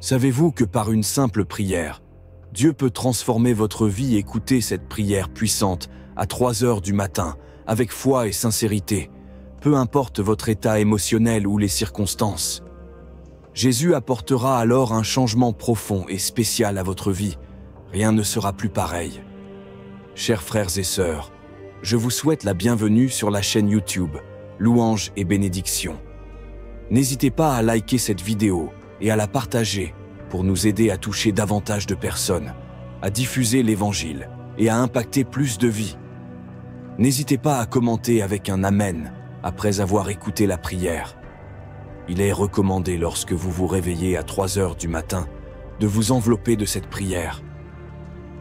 Savez-vous que par une simple prière, Dieu peut transformer votre vie? Écoutez cette prière puissante à 3 heures du matin, avec foi et sincérité, peu importe votre état émotionnel ou les circonstances. Jésus apportera alors un changement profond et spécial à votre vie. Rien ne sera plus pareil. Chers frères et sœurs, je vous souhaite la bienvenue sur la chaîne YouTube Louanges et Bénédictions. N'hésitez pas à liker cette vidéo et à la partager pour nous aider à toucher davantage de personnes, à diffuser l'Évangile et à impacter plus de vies. N'hésitez pas à commenter avec un Amen après avoir écouté la prière. Il est recommandé lorsque vous vous réveillez à 3 heures du matin de vous envelopper de cette prière.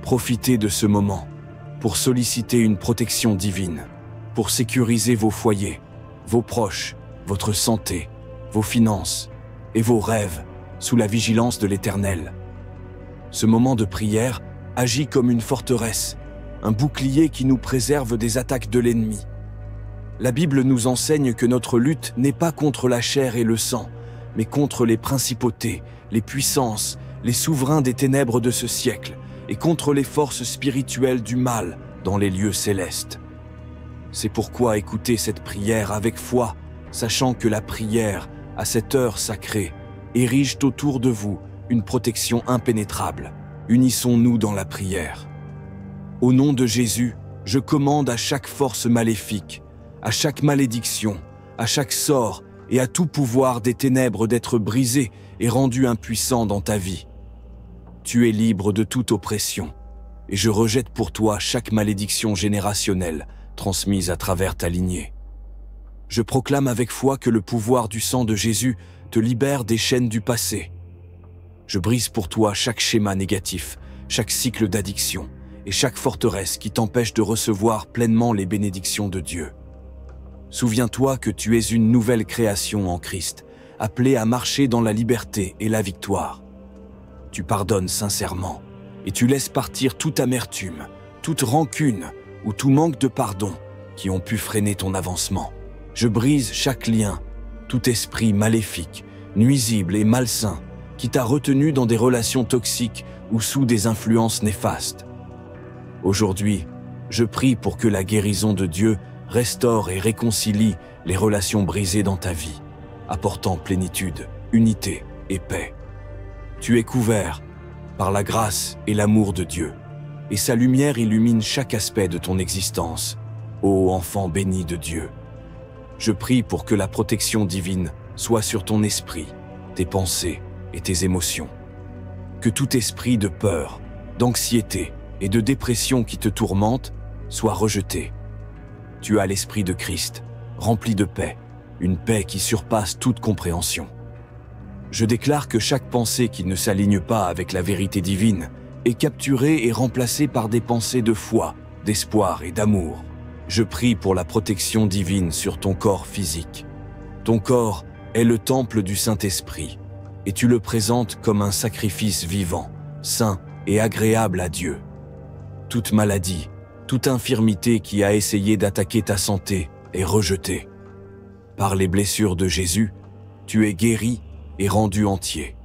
Profitez de ce moment pour solliciter une protection divine, pour sécuriser vos foyers, vos proches, votre santé, vos finances et vos rêves sous la vigilance de l'Éternel. Ce moment de prière agit comme une forteresse, un bouclier qui nous préserve des attaques de l'ennemi. La Bible nous enseigne que notre lutte n'est pas contre la chair et le sang, mais contre les principautés, les puissances, les souverains des ténèbres de ce siècle, et contre les forces spirituelles du mal dans les lieux célestes. C'est pourquoi écoutez cette prière avec foi, sachant que la prière, à cette heure sacrée, érige autour de vous une protection impénétrable. Unissons-nous dans la prière. Au nom de Jésus, je commande à chaque force maléfique, à chaque malédiction, à chaque sort et à tout pouvoir des ténèbres d'être brisé et rendu impuissant dans ta vie. Tu es libre de toute oppression, et je rejette pour toi chaque malédiction générationnelle transmise à travers ta lignée. Je proclame avec foi que le pouvoir du sang de Jésus te libère des chaînes du passé. Je brise pour toi chaque schéma négatif, chaque cycle d'addiction et chaque forteresse qui t'empêche de recevoir pleinement les bénédictions de Dieu. Souviens-toi que tu es une nouvelle création en Christ, appelée à marcher dans la liberté et la victoire. Tu pardonnes sincèrement et tu laisses partir toute amertume, toute rancune ou tout manque de pardon qui ont pu freiner ton avancement. Je brise chaque lien, tout esprit maléfique, nuisible et malsain qui t'a retenu dans des relations toxiques ou sous des influences néfastes. Aujourd'hui, je prie pour que la guérison de Dieu restaure et réconcilie les relations brisées dans ta vie, apportant plénitude, unité et paix. Tu es couvert par la grâce et l'amour de Dieu, et sa lumière illumine chaque aspect de ton existence, ô enfant béni de Dieu. Je prie pour que la protection divine soit sur ton esprit, tes pensées et tes émotions. Que tout esprit de peur, d'anxiété et de dépression qui te tourmente soit rejeté. Tu as l'esprit de Christ, rempli de paix, une paix qui surpasse toute compréhension. Je déclare que chaque pensée qui ne s'aligne pas avec la vérité divine est capturée et remplacée par des pensées de foi, d'espoir et d'amour. Je prie pour la protection divine sur ton corps physique. Ton corps est le temple du Saint-Esprit, et tu le présentes comme un sacrifice vivant, saint et agréable à Dieu. Toute maladie, toute infirmité qui a essayé d'attaquer ta santé est rejetée. Par les blessures de Jésus, tu es guéri et rendu entier.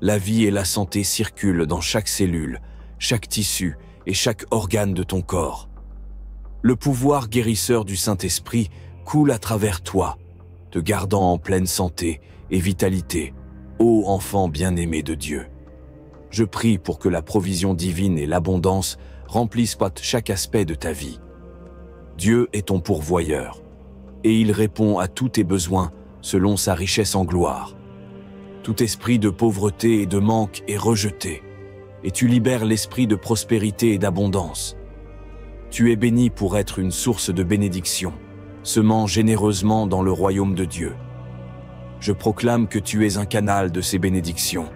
La vie et la santé circulent dans chaque cellule, chaque tissu et chaque organe de ton corps. Le pouvoir guérisseur du Saint-Esprit coule à travers toi, te gardant en pleine santé et vitalité, ô enfant bien-aimé de Dieu. Je prie pour que la provision divine et l'abondance remplissent chaque aspect de ta vie. Dieu est ton pourvoyeur, et il répond à tous tes besoins selon sa richesse en gloire. Tout esprit de pauvreté et de manque est rejeté, et tu libères l'esprit de prospérité et d'abondance. Tu es béni pour être une source de bénédiction, semant généreusement dans le royaume de Dieu. Je proclame que tu es un canal de ces bénédictions,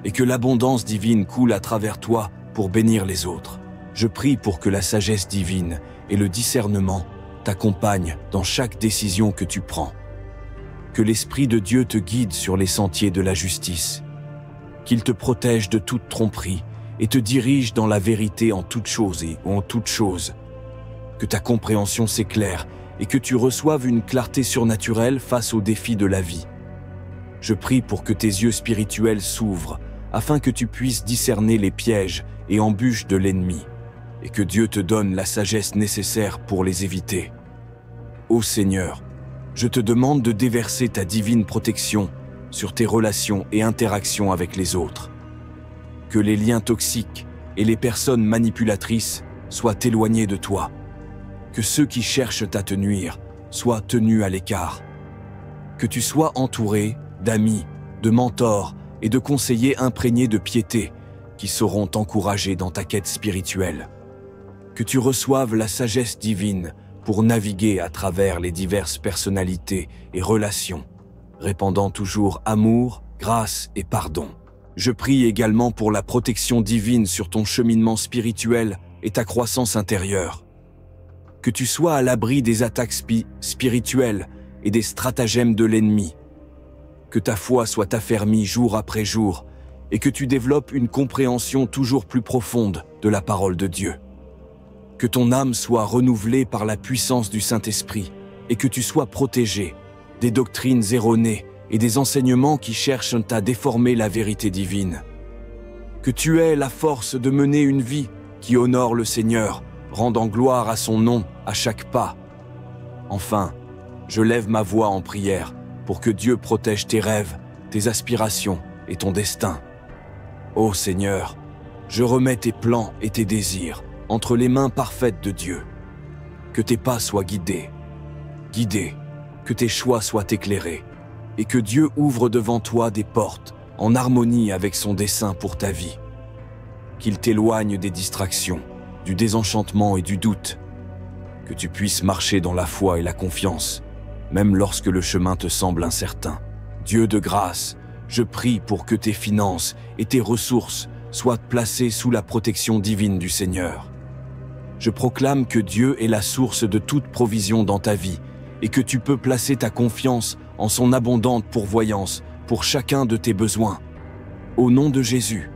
et que l'abondance divine coule à travers toi pour bénir les autres. Je prie pour que la sagesse divine et le discernement t'accompagnent dans chaque décision que tu prends. Que l'Esprit de Dieu te guide sur les sentiers de la justice, qu'il te protège de toute tromperie et te dirige dans la vérité en toutes choses et en toutes choses. Que ta compréhension s'éclaire et que tu reçoives une clarté surnaturelle face aux défis de la vie. Je prie pour que tes yeux spirituels s'ouvrent, afin que tu puisses discerner les pièges et embûches de l'ennemi, et que Dieu te donne la sagesse nécessaire pour les éviter. Ô Seigneur, je te demande de déverser ta divine protection sur tes relations et interactions avec les autres. Que les liens toxiques et les personnes manipulatrices soient éloignés de toi. Que ceux qui cherchent à te nuire soient tenus à l'écart. Que tu sois entouré d'amis, de mentors et de conseillers imprégnés de piété qui sauront t'encourager dans ta quête spirituelle. Que tu reçoives la sagesse divine pour naviguer à travers les diverses personnalités et relations, répandant toujours amour, grâce et pardon. Je prie également pour la protection divine sur ton cheminement spirituel et ta croissance intérieure. Que tu sois à l'abri des attaques spirituelles et des stratagèmes de l'ennemi. Que ta foi soit affermie jour après jour et que tu développes une compréhension toujours plus profonde de la parole de Dieu. Que ton âme soit renouvelée par la puissance du Saint-Esprit et que tu sois protégé des doctrines erronées et des enseignements qui cherchent à déformer la vérité divine. Que tu aies la force de mener une vie qui honore le Seigneur, rendant gloire à son nom à chaque pas. Enfin, je lève ma voix en prière pour que Dieu protège tes rêves, tes aspirations et ton destin. Ô Seigneur, je remets tes plans et tes désirs entre les mains parfaites de Dieu. Que tes pas soient guidés, que tes choix soient éclairés, et que Dieu ouvre devant toi des portes en harmonie avec son dessein pour ta vie. Qu'il t'éloigne des distractions, du désenchantement et du doute. Que tu puisses marcher dans la foi et la confiance, même lorsque le chemin te semble incertain. Dieu de grâce, je prie pour que tes finances et tes ressources soient placées sous la protection divine du Seigneur. Je proclame que Dieu est la source de toute provision dans ta vie et que tu peux placer ta confiance en son abondante pourvoyance pour chacun de tes besoins. Au nom de Jésus,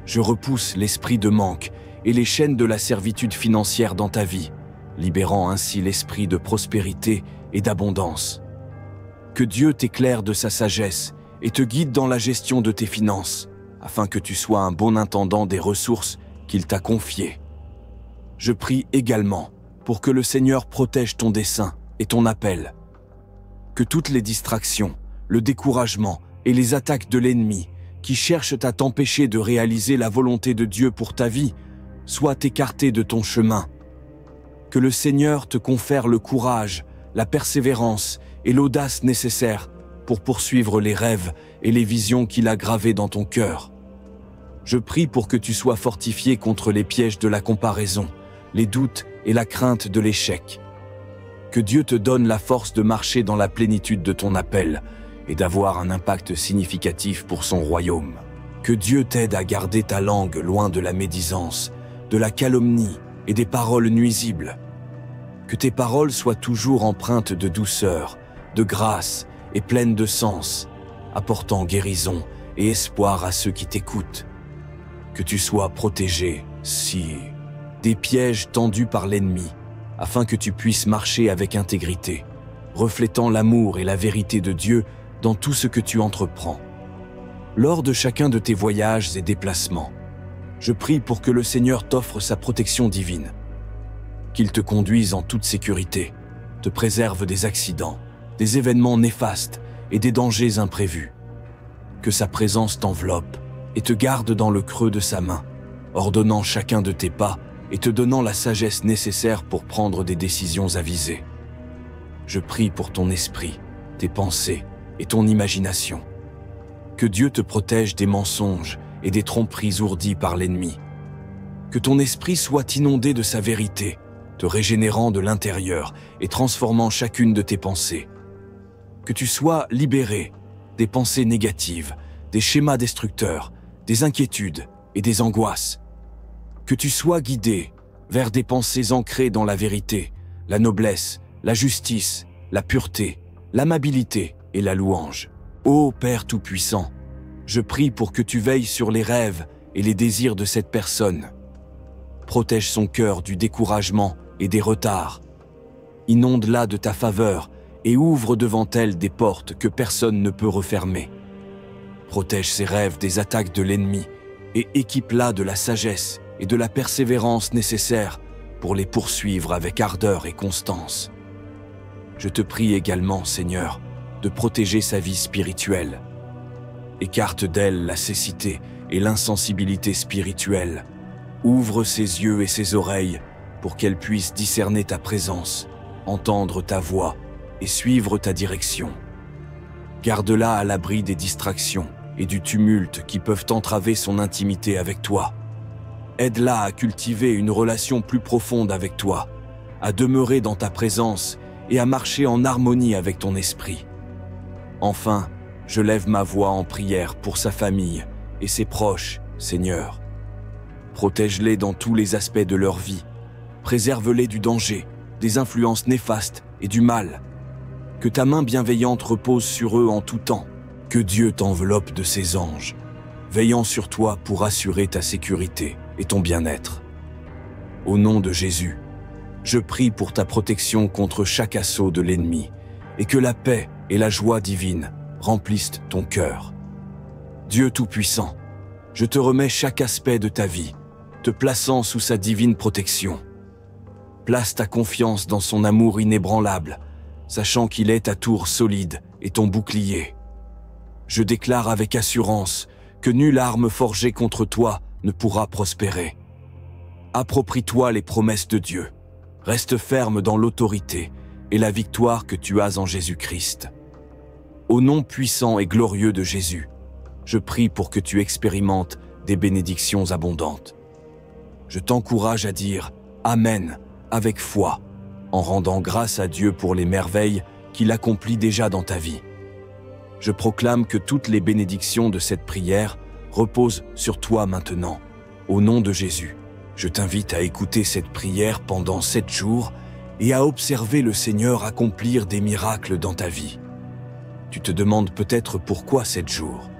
je repousse l'esprit de manque et les chaînes de la servitude financière dans ta vie, libérant ainsi l'esprit de prospérité et d'abondance. Que Dieu t'éclaire de sa sagesse et te guide dans la gestion de tes finances, afin que tu sois un bon intendant des ressources qu'il t'a confiées. Je prie également pour que le Seigneur protège ton dessein et ton appel. Que toutes les distractions, le découragement et les attaques de l'ennemi qui cherchent à t'empêcher de réaliser la volonté de Dieu pour ta vie soient écartées de ton chemin. Que le Seigneur te confère le courage, la persévérance et l'audace nécessaires pour poursuivre les rêves et les visions qu'il a gravées dans ton cœur. Je prie pour que tu sois fortifié contre les pièges de la comparaison, les doutes et la crainte de l'échec. Que Dieu te donne la force de marcher dans la plénitude de ton appel et d'avoir un impact significatif pour son royaume. Que Dieu t'aide à garder ta langue loin de la médisance, de la calomnie et des paroles nuisibles. Que tes paroles soient toujours empreintes de douceur, de grâce et pleines de sens, apportant guérison et espoir à ceux qui t'écoutent. Que tu sois protégé, des pièges tendus par l'ennemi, afin que tu puisses marcher avec intégrité, reflétant l'amour et la vérité de Dieu dans tout ce que tu entreprends. Lors de chacun de tes voyages et déplacements, je prie pour que le Seigneur t'offre sa protection divine, qu'il te conduise en toute sécurité, te préserve des accidents, des événements néfastes et des dangers imprévus. Que sa présence t'enveloppe et te garde dans le creux de sa main, ordonnant chacun de tes pas et te donnant la sagesse nécessaire pour prendre des décisions avisées. Je prie pour ton esprit, tes pensées et ton imagination. Que Dieu te protège des mensonges et des tromperies ourdies par l'ennemi. Que ton esprit soit inondé de sa vérité, te régénérant de l'intérieur et transformant chacune de tes pensées. Que tu sois libéré des pensées négatives, des schémas destructeurs, des inquiétudes et des angoisses. Que tu sois guidé vers des pensées ancrées dans la vérité, la noblesse, la justice, la pureté, l'amabilité et la louange. Ô Père Tout-Puissant, je prie pour que tu veilles sur les rêves et les désirs de cette personne. Protège son cœur du découragement et des retards. Inonde-la de ta faveur et ouvre devant elle des portes que personne ne peut refermer. Protège ses rêves des attaques de l'ennemi et équipe-la de la sagesse et de la persévérance nécessaires pour les poursuivre avec ardeur et constance. Je te prie également, Seigneur, de protéger sa vie spirituelle. Écarte d'elle la cécité et l'insensibilité spirituelle. Ouvre ses yeux et ses oreilles pour qu'elle puisse discerner ta présence, entendre ta voix et suivre ta direction. Garde-la à l'abri des distractions et du tumulte qui peuvent entraver son intimité avec toi. Aide-la à cultiver une relation plus profonde avec toi, à demeurer dans ta présence et à marcher en harmonie avec ton esprit. Enfin, je lève ma voix en prière pour sa famille et ses proches, Seigneur. Protège-les dans tous les aspects de leur vie. Préserve-les du danger, des influences néfastes et du mal. Que ta main bienveillante repose sur eux en tout temps. Que Dieu t'enveloppe de ses anges, veillant sur toi pour assurer ta sécurité et ton bien-être. Au nom de Jésus, je prie pour ta protection contre chaque assaut de l'ennemi et que la paix et la joie divine remplissent ton cœur. Dieu Tout-Puissant, je te remets chaque aspect de ta vie, te plaçant sous sa divine protection. Place ta confiance dans son amour inébranlable, sachant qu'il est ta tour solide et ton bouclier. Je déclare avec assurance que nulle arme forgée contre toi ne pourra prospérer. Approprie-toi les promesses de Dieu. Reste ferme dans l'autorité et la victoire que tu as en Jésus-Christ. Au nom puissant et glorieux de Jésus, je prie pour que tu expérimentes des bénédictions abondantes. Je t'encourage à dire « Amen » avec foi, en rendant grâce à Dieu pour les merveilles qu'il accomplit déjà dans ta vie. Je proclame que toutes les bénédictions de cette prière reposent sur toi maintenant. Au nom de Jésus, je t'invite à écouter cette prière pendant 7 jours et à observer le Seigneur accomplir des miracles dans ta vie. Tu te demandes peut-être pourquoi 7 jours.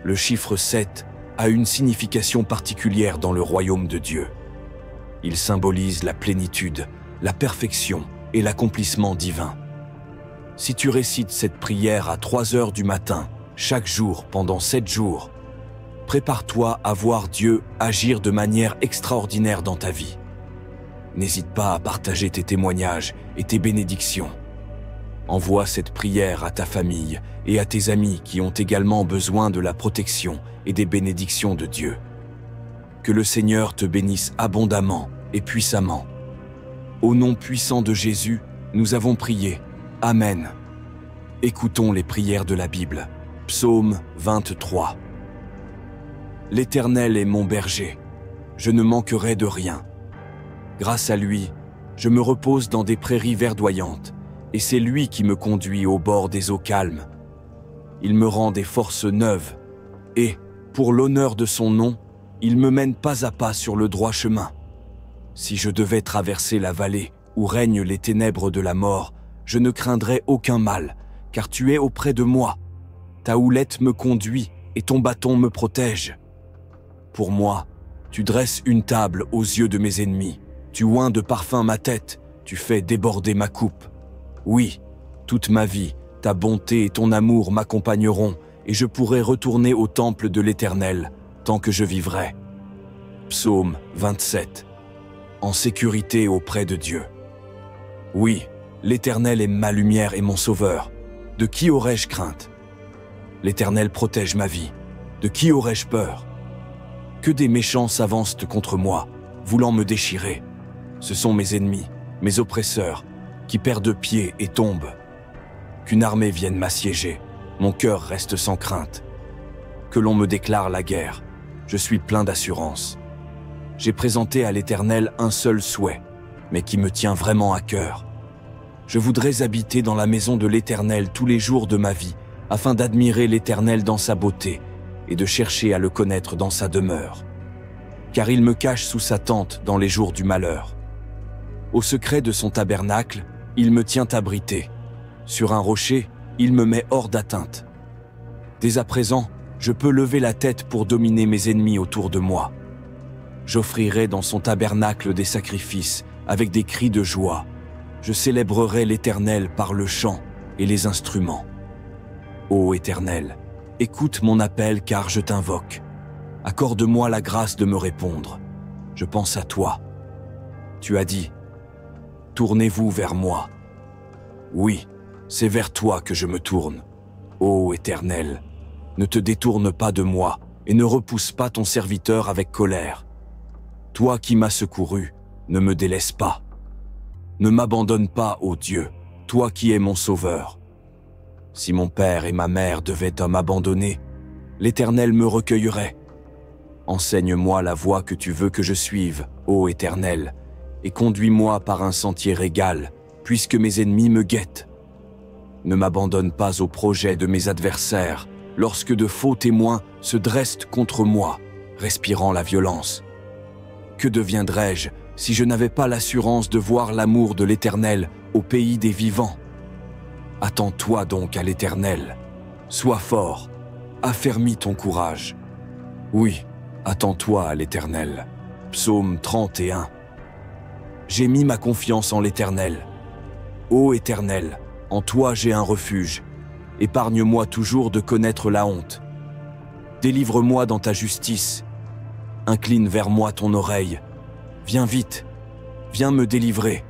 Le chiffre 7 a une signification particulière dans le royaume de Dieu. Il symbolise la plénitude, la perfection et l'accomplissement divin. Si tu récites cette prière à 3 heures du matin, chaque jour pendant 7 jours, prépare-toi à voir Dieu agir de manière extraordinaire dans ta vie. N'hésite pas à partager tes témoignages et tes bénédictions. Envoie cette prière à ta famille et à tes amis qui ont également besoin de la protection et des bénédictions de Dieu. Que le Seigneur te bénisse abondamment et puissamment. Au nom puissant de Jésus, nous avons prié. Amen. Écoutons les prières de la Bible. Psaume 23. L'Éternel est mon berger, je ne manquerai de rien. Grâce à lui, je me repose dans des prairies verdoyantes, et c'est lui qui me conduit au bord des eaux calmes. Il me rend des forces neuves, et, pour l'honneur de son nom, il me mène pas à pas sur le droit chemin. Si je devais traverser la vallée où règnent les ténèbres de la mort, je ne craindrai aucun mal, car tu es auprès de moi. Ta houlette me conduit et ton bâton me protège. Pour moi, tu dresses une table aux yeux de mes ennemis. Tu oins de parfum ma tête, tu fais déborder ma coupe. Oui, toute ma vie, ta bonté et ton amour m'accompagneront et je pourrai retourner au temple de l'Éternel tant que je vivrai. Psaume 27. En sécurité auprès de Dieu. Oui, l'Éternel est ma lumière et mon sauveur. De qui aurais-je crainte? L'Éternel protège ma vie. De qui aurais-je peur? Que des méchants s'avancent contre moi, voulant me déchirer. Ce sont mes ennemis, mes oppresseurs, qui perdent pied et tombent. Qu'une armée vienne m'assiéger, mon cœur reste sans crainte. Que l'on me déclare la guerre, je suis plein d'assurance. J'ai présenté à l'Éternel un seul souhait, mais qui me tient vraiment à cœur. Je voudrais habiter dans la maison de l'Éternel tous les jours de ma vie, afin d'admirer l'Éternel dans sa beauté et de chercher à le connaître dans sa demeure. Car il me cache sous sa tente dans les jours du malheur. Au secret de son tabernacle, il me tient abrité. Sur un rocher, il me met hors d'atteinte. Dès à présent, je peux lever la tête pour dominer mes ennemis autour de moi. J'offrirai dans son tabernacle des sacrifices avec des cris de joie. je célébrerai l'Éternel par le chant et les instruments. Ô Éternel, écoute mon appel car je t'invoque. Accorde-moi la grâce de me répondre. Je pense à toi. Tu as dit, tournez-vous vers moi. Oui, c'est vers toi que je me tourne. Ô Éternel, ne te détourne pas de moi et ne repousse pas ton serviteur avec colère. Toi qui m'as secouru, ne me délaisse pas. Ne m'abandonne pas, ô Dieu, toi qui es mon sauveur. Si mon père et ma mère devaient m'abandonner, l'Éternel me recueillerait. Enseigne-moi la voie que tu veux que je suive, ô Éternel, et conduis-moi par un sentier régal, puisque mes ennemis me guettent. Ne m'abandonne pas aux projets de mes adversaires, lorsque de faux témoins se dressent contre moi, respirant la violence. Que deviendrais-je si je n'avais pas l'assurance de voir l'amour de l'Éternel au pays des vivants? Attends-toi donc à l'Éternel. Sois fort, affermis ton courage. Oui, attends-toi à l'Éternel. Psaume 31. J'ai mis ma confiance en l'Éternel. Ô Éternel, en toi j'ai un refuge. Épargne-moi toujours de connaître la honte. Délivre-moi dans ta justice. Incline vers moi ton oreille. Viens vite, viens me délivrer.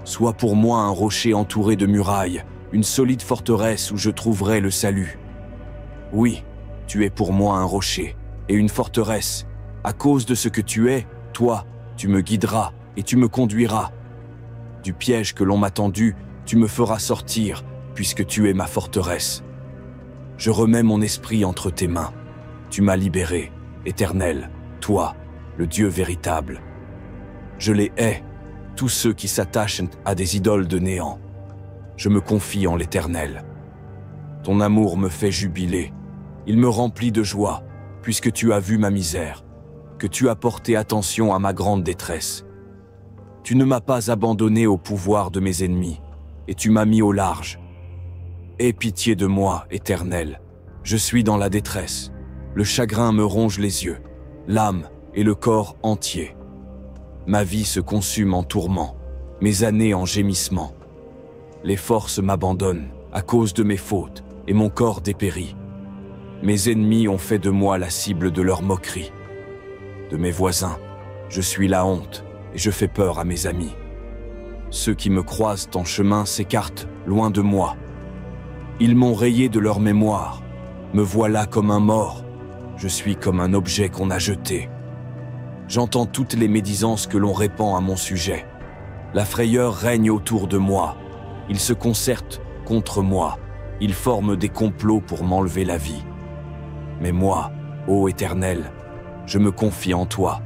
Sois pour moi un rocher entouré de murailles, une solide forteresse où je trouverai le salut. Oui, tu es pour moi un rocher et une forteresse. À cause de ce que tu es, toi, tu me guideras et tu me conduiras. Du piège que l'on m'a tendu, tu me feras sortir, puisque tu es ma forteresse. Je remets mon esprit entre tes mains. Tu m'as libéré, Éternel, toi, le Dieu véritable. Je les hais, tous ceux qui s'attachent à des idoles de néant. Je me confie en l'Éternel. Ton amour me fait jubiler. Il me remplit de joie, puisque tu as vu ma misère, que tu as porté attention à ma grande détresse. Tu ne m'as pas abandonné au pouvoir de mes ennemis, et tu m'as mis au large. Aie pitié de moi, Éternel. Je suis dans la détresse. Le chagrin me ronge les yeux, l'âme et le corps entier. Ma vie se consume en tourments, mes années en gémissements. Les forces m'abandonnent à cause de mes fautes et mon corps dépérit. Mes ennemis ont fait de moi la cible de leur moquerie. De mes voisins, je suis la honte et je fais peur à mes amis. Ceux qui me croisent en chemin s'écartent loin de moi. Ils m'ont rayé de leur mémoire. Me voilà comme un mort. Je suis comme un objet qu'on a jeté. J'entends toutes les médisances que l'on répand à mon sujet. La frayeur règne autour de moi. Ils se concertent contre moi. Ils forment des complots pour m'enlever la vie. Mais moi, ô Éternel, je me confie en toi.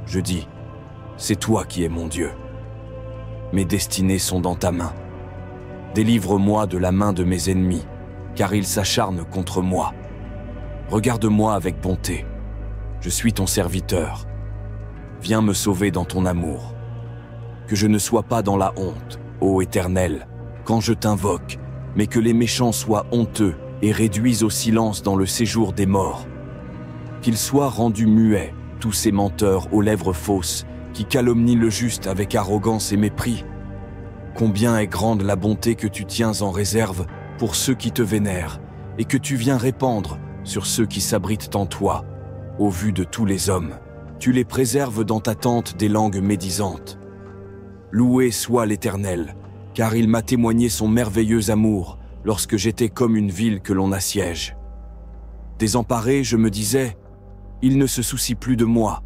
Je dis, c'est toi qui es mon Dieu. Mes destinées sont dans ta main. Délivre-moi de la main de mes ennemis, car ils s'acharnent contre moi. Regarde-moi avec bonté. Je suis ton serviteur. Viens me sauver dans ton amour. Que je ne sois pas dans la honte, ô Éternel, quand je t'invoque, mais que les méchants soient honteux et réduisent au silence dans le séjour des morts. Qu'ils soient rendus muets, tous ces menteurs aux lèvres fausses, qui calomnient le juste avec arrogance et mépris. Combien est grande la bonté que tu tiens en réserve pour ceux qui te vénèrent, et que tu viens répandre sur ceux qui s'abritent en toi, au vu de tous les hommes. Tu les préserves dans ta tente des langues médisantes. Loué soit l'Éternel, car il m'a témoigné son merveilleux amour lorsque j'étais comme une ville que l'on assiège. Désemparé, je me disais, il ne se soucie plus de moi.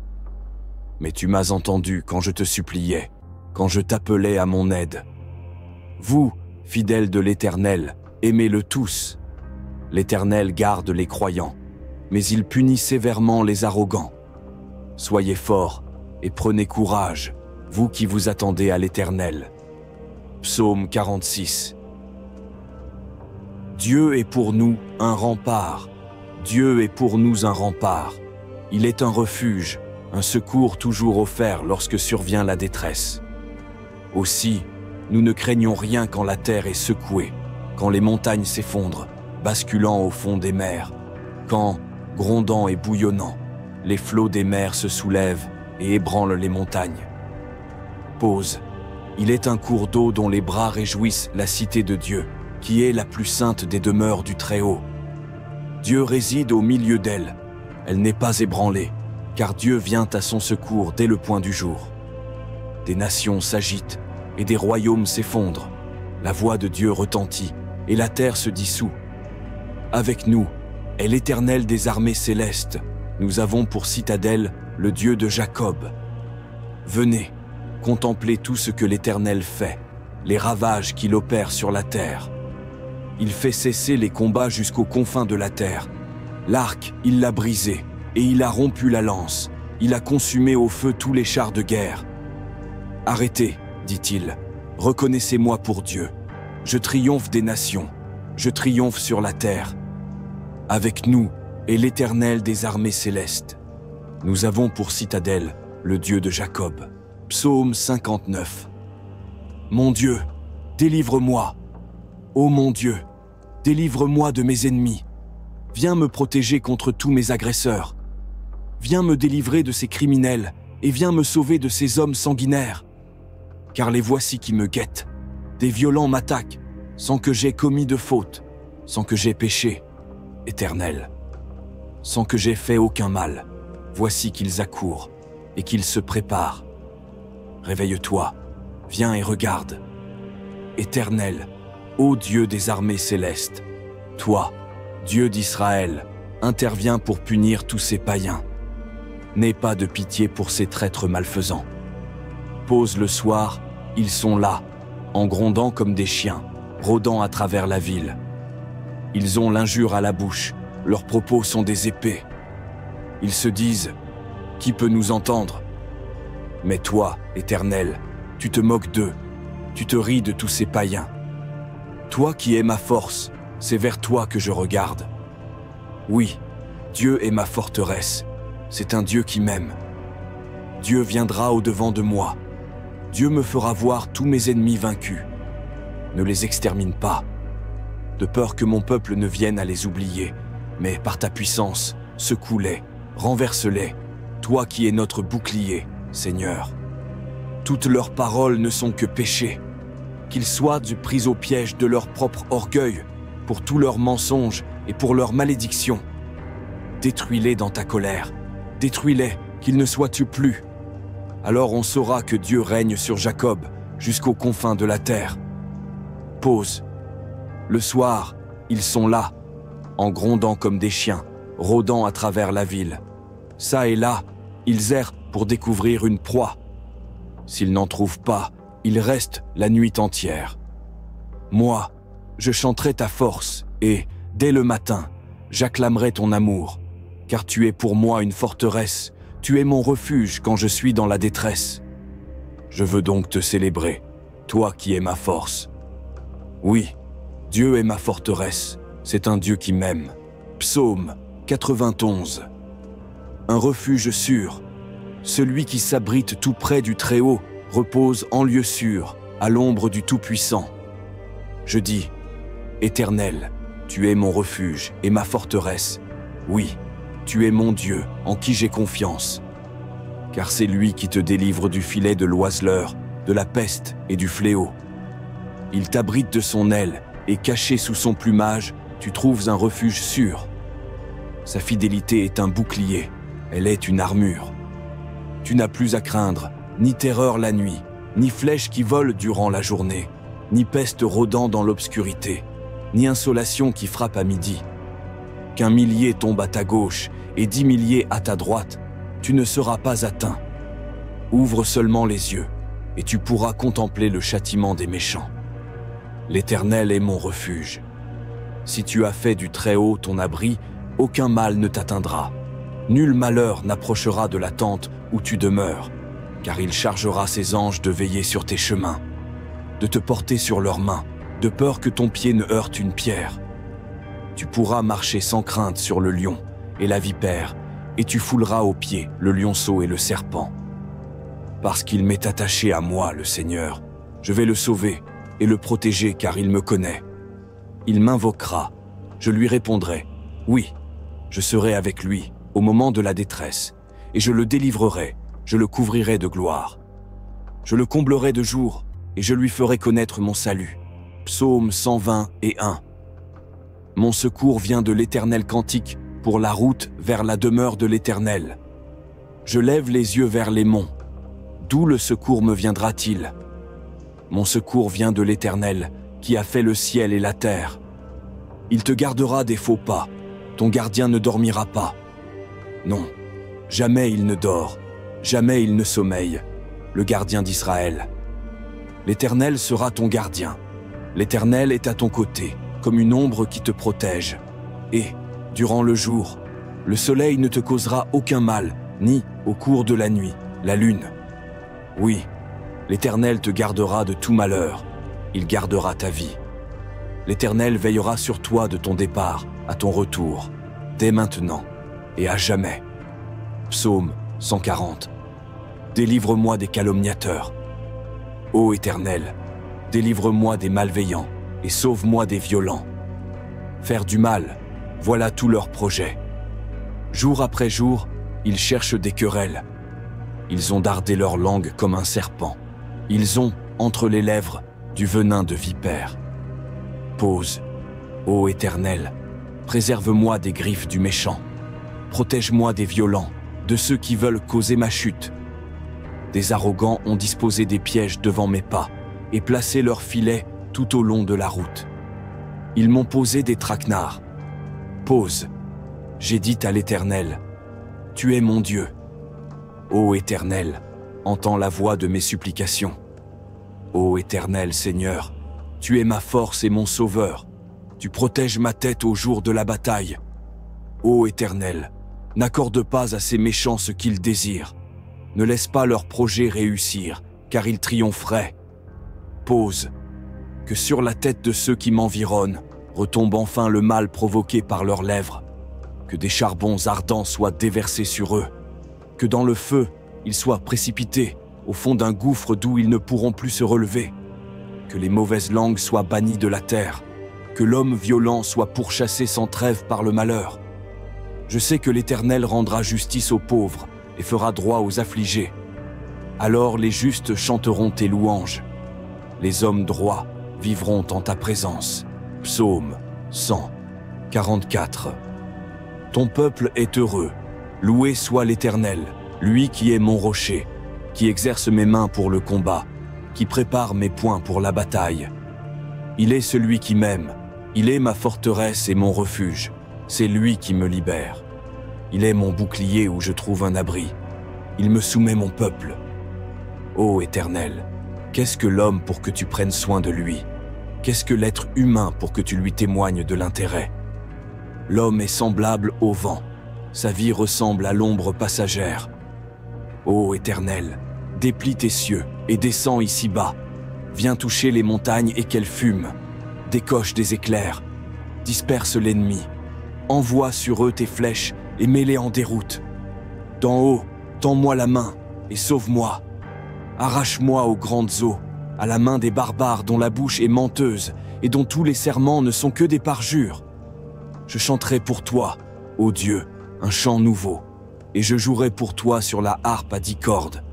Mais tu m'as entendu quand je te suppliais, quand je t'appelais à mon aide. Vous, fidèles de l'Éternel, aimez-le tous. L'Éternel garde les croyants, mais il punit sévèrement les arrogants. Soyez forts et prenez courage, vous qui vous attendez à l'Éternel. Psaume 46. Dieu est pour nous un rempart. Dieu est pour nous un rempart. Il est un refuge, un secours toujours offert lorsque survient la détresse. Aussi, nous ne craignons rien quand la terre est secouée, quand les montagnes s'effondrent, basculant au fond des mers, quand, grondant et bouillonnant, les flots des mers se soulèvent et ébranlent les montagnes. Pause. Il est un cours d'eau dont les bras réjouissent la cité de Dieu, qui est la plus sainte des demeures du Très-Haut. Dieu réside au milieu d'elle. Elle n'est pas ébranlée, car Dieu vient à son secours dès le point du jour. Des nations s'agitent et des royaumes s'effondrent. La voix de Dieu retentit et la terre se dissout. Avec nous est l'Éternel des armées célestes. Nous avons pour citadelle le Dieu de Jacob. Venez, contemplez tout ce que l'Éternel fait, les ravages qu'il opère sur la terre. Il fait cesser les combats jusqu'aux confins de la terre. L'arc, il l'a brisé, et il a rompu la lance. Il a consumé au feu tous les chars de guerre. Arrêtez, dit-il, reconnaissez-moi pour Dieu. Je triomphe des nations, je triomphe sur la terre. Avec nous est l'Éternel des armées célestes. Nous avons pour citadelle le Dieu de Jacob. Psaume 59. Mon Dieu, délivre-moi. Ô mon Dieu, délivre-moi de mes ennemis. Viens me protéger contre tous mes agresseurs. Viens me délivrer de ces criminels et viens me sauver de ces hommes sanguinaires. Car les voici qui me guettent. Des violents m'attaquent, sans que j'aie commis de faute, sans que j'aie péché, Éternel. Sans que j'aie fait aucun mal, voici qu'ils accourent et qu'ils se préparent. Réveille-toi, viens et regarde. Éternel, ô Dieu des armées célestes, toi, Dieu d'Israël, interviens pour punir tous ces païens. N'aie pas de pitié pour ces traîtres malfaisants. Pose le soir, ils sont là, en grondant comme des chiens, rôdant à travers la ville. Ils ont l'injure à la bouche, leurs propos sont des épées. Ils se disent, qui peut nous entendre? Mais toi, Éternel, tu te moques d'eux, tu te ris de tous ces païens. Toi qui es ma force, c'est vers toi que je regarde. Oui, Dieu est ma forteresse, c'est un Dieu qui m'aime. Dieu viendra au-devant de moi. Dieu me fera voir tous mes ennemis vaincus. Ne les extermine pas, de peur que mon peuple ne vienne à les oublier, mais par ta puissance, secoue-les, renverse-les, toi qui es notre bouclier, Seigneur. Toutes leurs paroles ne sont que péchés, qu'ils soient pris au piège de leur propre orgueil, pour tous leurs mensonges et pour leurs malédictions. Détruis-les dans ta colère, détruis-les, qu'ils ne soient tués plus. Alors on saura que Dieu règne sur Jacob jusqu'aux confins de la terre. Pause. Le soir, ils sont là, en grondant comme des chiens, rôdant à travers la ville. Ça et là, ils errent pour découvrir une proie. S'ils n'en trouvent pas, ils restent la nuit entière. Moi, je chanterai ta force et, dès le matin, j'acclamerai ton amour, car tu es pour moi une forteresse, tu es mon refuge quand je suis dans la détresse. Je veux donc te célébrer, toi qui es ma force. Oui, Dieu est ma forteresse, c'est un Dieu qui m'aime. Psaume 91. Un refuge sûr. Celui qui s'abrite tout près du Très-Haut repose en lieu sûr, à l'ombre du Tout-Puissant. Je dis, Éternel, tu es mon refuge et ma forteresse. Oui, tu es mon Dieu en qui j'ai confiance. Car c'est lui qui te délivre du filet de l'oiseleur, de la peste et du fléau. Il t'abrite de son aile et caché sous son plumage, tu trouves un refuge sûr. Sa fidélité est un bouclier, elle est une armure. Tu n'as plus à craindre, ni terreur la nuit, ni flèche qui vole durant la journée, ni peste rôdant dans l'obscurité, ni insolation qui frappe à midi. Qu'un millier tombe à ta gauche et 10 milliers à ta droite, tu ne seras pas atteint. Ouvre seulement les yeux, et tu pourras contempler le châtiment des méchants. L'Éternel est mon refuge. Si tu as fait du Très-Haut ton abri, aucun mal ne t'atteindra. Nul malheur n'approchera de la tente où tu demeures, car il chargera ses anges de veiller sur tes chemins, de te porter sur leurs mains, de peur que ton pied ne heurte une pierre. Tu pourras marcher sans crainte sur le lion et la vipère, et tu fouleras aux pieds le lionceau et le serpent. Parce qu'il m'est attaché à moi, le Seigneur, je vais le sauver et le protéger car il me connaît. Il m'invoquera, je lui répondrai, oui, je serai avec lui au moment de la détresse, et je le délivrerai, je le couvrirai de gloire. Je le comblerai de jour, et je lui ferai connaître mon salut. Psaume 121. Mon secours vient de l'Éternel, cantique pour la route vers la demeure de l'Éternel. Je lève les yeux vers les monts. D'où le secours me viendra-t-il? Mon secours vient de l'Éternel, qui a fait le ciel et la terre. Il te gardera des faux pas, ton gardien ne dormira pas. Non, jamais il ne dort, jamais il ne sommeille, le gardien d'Israël. L'Éternel sera ton gardien. L'Éternel est à ton côté, comme une ombre qui te protège. Et, durant le jour, le soleil ne te causera aucun mal, ni, au cours de la nuit, la lune. Oui, l'Éternel te gardera de tout malheur, il gardera ta vie. L'Éternel veillera sur toi de ton départ à ton retour, dès maintenant et à jamais. Psaume 140. Délivre-moi des calomniateurs. Ô Éternel, délivre-moi des malveillants et sauve-moi des violents. Faire du mal, voilà tout leur projet. Jour après jour, ils cherchent des querelles. Ils ont dardé leur langue comme un serpent. Ils ont, entre les lèvres, du venin de vipère. Pause. Ô Éternel, préserve-moi des griffes du méchant. Protège-moi des violents, de ceux qui veulent causer ma chute. Des arrogants ont disposé des pièges devant mes pas et placé leurs filets tout au long de la route. Ils m'ont posé des traquenards. Pause. J'ai dit à l'Éternel, « Tu es mon Dieu. » Ô Éternel, entends la voix de mes supplications. Ô Éternel Seigneur, tu es ma force et mon sauveur. Tu protèges ma tête au jour de la bataille. Ô Éternel, n'accorde pas à ces méchants ce qu'ils désirent. Ne laisse pas leurs projets réussir, car ils triompheraient. Pause. Que sur la tête de ceux qui m'environnent retombe enfin le mal provoqué par leurs lèvres. Que des charbons ardents soient déversés sur eux. Que dans le feu, ils soient précipités au fond d'un gouffre d'où ils ne pourront plus se relever. Que les mauvaises langues soient bannies de la terre. Que l'homme violent soit pourchassé sans trêve par le malheur. Je sais que l'Éternel rendra justice aux pauvres et fera droit aux affligés. Alors les justes chanteront tes louanges. Les hommes droits vivront en ta présence. Psaume 144. Ton peuple est heureux. Loué soit l'Éternel, lui qui est mon rocher, qui exerce mes mains pour le combat, qui prépare mes poings pour la bataille. Il est celui qui m'aime, il est ma forteresse et mon refuge, c'est lui qui me libère. Il est mon bouclier où je trouve un abri, il me soumet mon peuple. Ô Éternel, qu'est-ce que l'homme pour que tu prennes soin de lui? Qu'est-ce que l'être humain pour que tu lui témoignes de l'intérêt? L'homme est semblable au vent, sa vie ressemble à l'ombre passagère. Ô Éternel, déplie tes cieux et descends ici-bas. Viens toucher les montagnes et qu'elles fument. Décoche des éclairs. Disperse l'ennemi. Envoie sur eux tes flèches et mets-les en déroute. D'en haut, tends-moi la main et sauve-moi. Arrache-moi aux grandes eaux, à la main des barbares dont la bouche est menteuse et dont tous les serments ne sont que des parjures. Je chanterai pour toi, ô Dieu, un chant nouveau, et je jouerai pour toi sur la harpe à 10 cordes,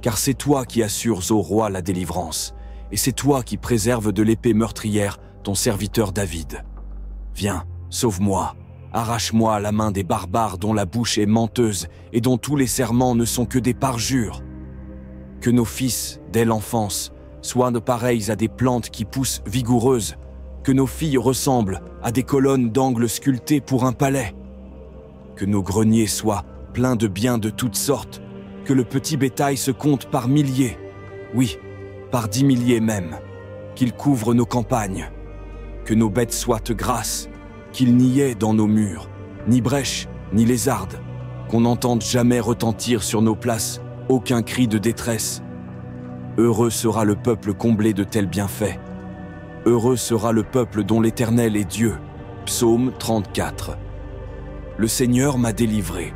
car c'est toi qui assures au roi la délivrance, et c'est toi qui préserves de l'épée meurtrière ton serviteur David. Viens, sauve-moi, arrache-moi à la main des barbares dont la bouche est menteuse et dont tous les serments ne sont que des parjures. Que nos fils, dès l'enfance, soient pareils à des plantes qui poussent vigoureuses, que nos filles ressemblent à des colonnes d'angle sculptées pour un palais. Que nos greniers soient pleins de biens de toutes sortes, que le petit bétail se compte par milliers, oui, par 10 milliers même, qu'il couvre nos campagnes. Que nos bêtes soient grasses, qu'il n'y ait dans nos murs, ni brèche, ni lézarde, qu'on n'entende jamais retentir sur nos places aucun cri de détresse. Heureux sera le peuple comblé de tels bienfaits. Heureux sera le peuple dont l'Éternel est Dieu. Psaume 34. Le Seigneur m'a délivré.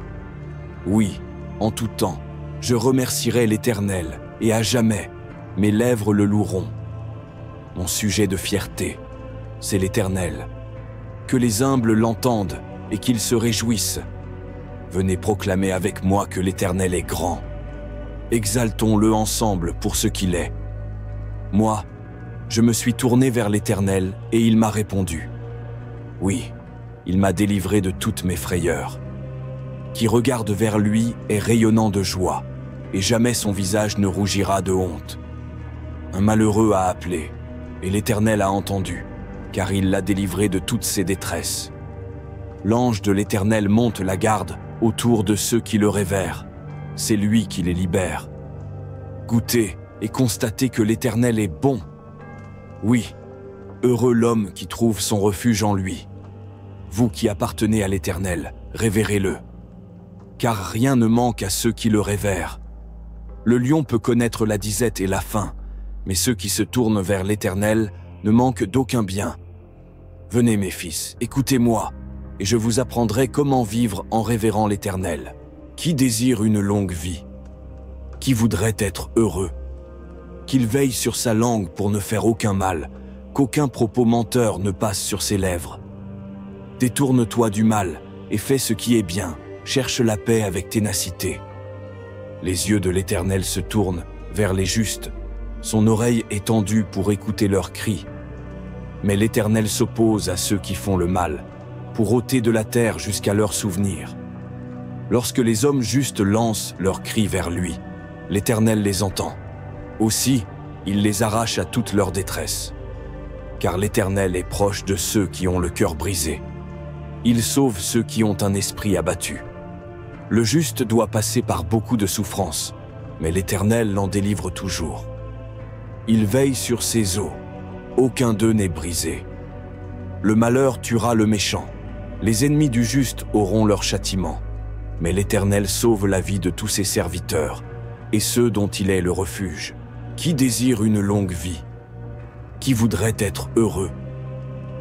Oui, en tout temps, je remercierai l'Éternel, et à jamais, mes lèvres le loueront. Mon sujet de fierté, c'est l'Éternel. Que les humbles l'entendent et qu'ils se réjouissent. Venez proclamer avec moi que l'Éternel est grand. Exaltons-le ensemble pour ce qu'il est. Moi, je me suis tourné vers l'Éternel et il m'a répondu. Oui, il m'a délivré de toutes mes frayeurs. Qui regarde vers lui est rayonnant de joie, et jamais son visage ne rougira de honte. Un malheureux a appelé, et l'Éternel a entendu, car il l'a délivré de toutes ses détresses. L'ange de l'Éternel monte la garde autour de ceux qui le révèrent. C'est lui qui les libère. Goûtez et constatez que l'Éternel est bon. Oui, heureux l'homme qui trouve son refuge en lui. Vous qui appartenez à l'Éternel, révérez-le. Car rien ne manque à ceux qui le révèrent. Le lion peut connaître la disette et la faim, mais ceux qui se tournent vers l'Éternel ne manquent d'aucun bien. Venez mes fils, écoutez-moi, et je vous apprendrai comment vivre en révérant l'Éternel. Qui désire une longue vie? Qui voudrait être heureux? Qu'il veille sur sa langue pour ne faire aucun mal, qu'aucun propos menteur ne passe sur ses lèvres. Détourne-toi du mal et fais ce qui est bien, cherche la paix avec ténacité. Les yeux de l'Éternel se tournent vers les justes, son oreille est tendue pour écouter leurs cris. Mais l'Éternel s'oppose à ceux qui font le mal, pour ôter de la terre jusqu'à leur souvenir. Lorsque les hommes justes lancent leurs cris vers lui, l'Éternel les entend. Aussi, il les arrache à toute leur détresse. Car l'Éternel est proche de ceux qui ont le cœur brisé. Il sauve ceux qui ont un esprit abattu. Le juste doit passer par beaucoup de souffrances, mais l'Éternel l'en délivre toujours. Il veille sur ses os, aucun d'eux n'est brisé. Le malheur tuera le méchant, les ennemis du juste auront leur châtiment. Mais l'Éternel sauve la vie de tous ses serviteurs, et ceux dont il est le refuge. Qui désire une longue vie? Qui voudrait être heureux?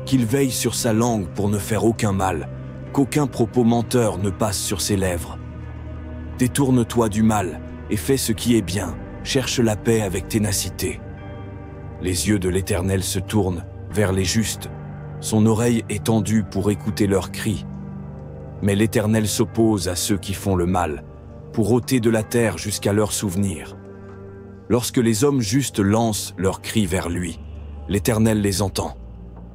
Qu'il veille sur sa langue pour ne faire aucun mal, qu'aucun propos menteur ne passe sur ses lèvres. Détourne-toi du mal et fais ce qui est bien, cherche la paix avec ténacité. Les yeux de l'Éternel se tournent vers les justes, son oreille est tendue pour écouter leurs cris. Mais l'Éternel s'oppose à ceux qui font le mal, pour ôter de la terre jusqu'à leur souvenir. Lorsque les hommes justes lancent leurs cris vers lui, l'Éternel les entend.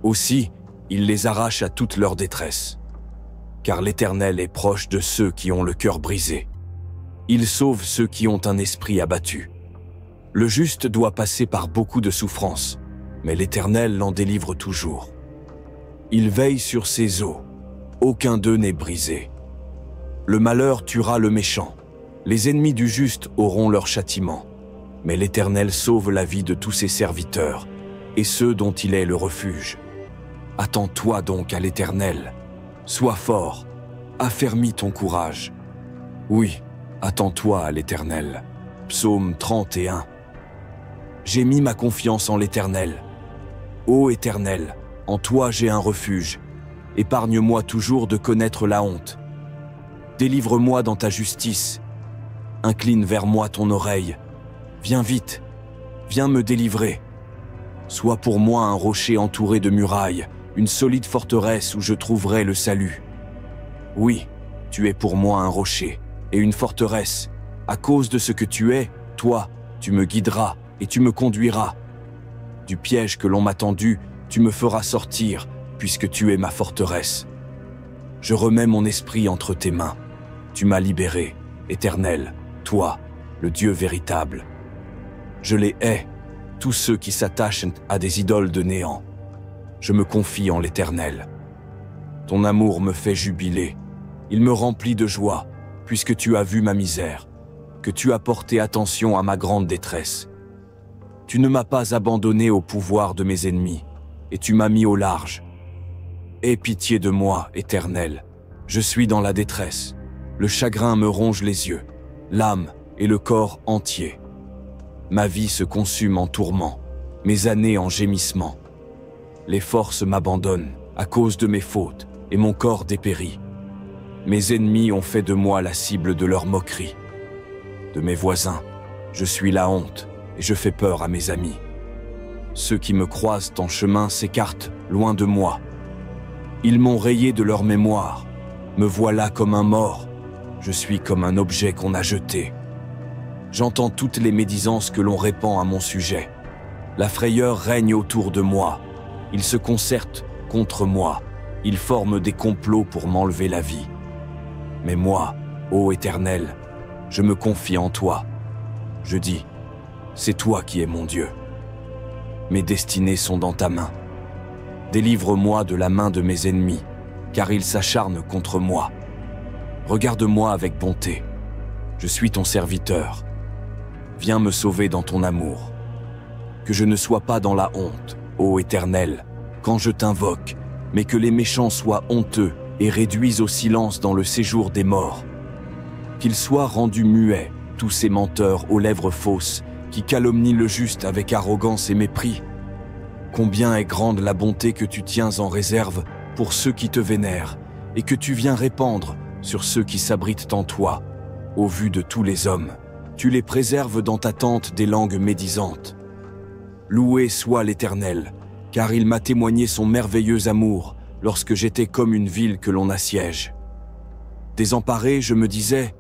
Aussi, il les arrache à toute leur détresse. Car l'Éternel est proche de ceux qui ont le cœur brisé. Il sauve ceux qui ont un esprit abattu. Le juste doit passer par beaucoup de souffrances, mais l'Éternel l'en délivre toujours. Il veille sur ses os, aucun d'eux n'est brisé. Le malheur tuera le méchant, les ennemis du juste auront leur châtiment. Mais l'Éternel sauve la vie de tous ses serviteurs, et ceux dont il est le refuge. Attends-toi donc à l'Éternel. Sois fort, affermis ton courage. Oui, attends-toi à l'Éternel. Psaume 31. J'ai mis ma confiance en l'Éternel. Ô Éternel, en toi j'ai un refuge. Épargne-moi toujours de connaître la honte. Délivre-moi dans ta justice. Incline vers moi ton oreille. Viens vite, viens me délivrer. Sois pour moi un rocher entouré de murailles, une solide forteresse où je trouverai le salut. Oui, tu es pour moi un rocher et une forteresse. À cause de ce que tu es, toi, tu me guideras et tu me conduiras. Du piège que l'on m'a tendu, tu me feras sortir, puisque tu es ma forteresse. Je remets mon esprit entre tes mains. Tu m'as libéré, Éternel, toi, le Dieu véritable. Je les hais, tous ceux qui s'attachent à des idoles de néant. Je me confie en l'Éternel. Ton amour me fait jubiler. Il me remplit de joie, puisque tu as vu ma misère, que tu as porté attention à ma grande détresse. Tu ne m'as pas abandonné au pouvoir de mes ennemis, et tu m'as mis au large. Aie pitié de moi, Éternel. Je suis dans la détresse. Le chagrin me ronge les yeux, l'âme et le corps entier. Ma vie se consume en tourments, mes années en gémissements. Les forces m'abandonnent à cause de mes fautes et mon corps dépérit. Mes ennemis ont fait de moi la cible de leur moquerie. De mes voisins, je suis la honte et je fais peur à mes amis. Ceux qui me croisent en chemin s'écartent loin de moi. Ils m'ont rayé de leur mémoire. Me voilà comme un mort. Je suis comme un objet qu'on a jeté. J'entends toutes les médisances que l'on répand à mon sujet. La frayeur règne autour de moi. Ils se concertent contre moi. Ils forment des complots pour m'enlever la vie. Mais moi, ô Éternel, je me confie en toi. Je dis, c'est toi qui es mon Dieu. Mes destinées sont dans ta main. Délivre-moi de la main de mes ennemis, car ils s'acharnent contre moi. Regarde-moi avec bonté. Je suis ton serviteur. Viens me sauver dans ton amour. Que je ne sois pas dans la honte, ô Éternel, quand je t'invoque, mais que les méchants soient honteux et réduisent au silence dans le séjour des morts. Qu'ils soient rendus muets, tous ces menteurs aux lèvres fausses, qui calomnient le juste avec arrogance et mépris. Combien est grande la bonté que tu tiens en réserve pour ceux qui te vénèrent, et que tu viens répandre sur ceux qui s'abritent en toi. Au vu de tous les hommes, tu les préserves dans ta tente des langues médisantes. Loué soit l'Éternel, car il m'a témoigné son merveilleux amour lorsque j'étais comme une ville que l'on assiège. Désemparé, je me disais,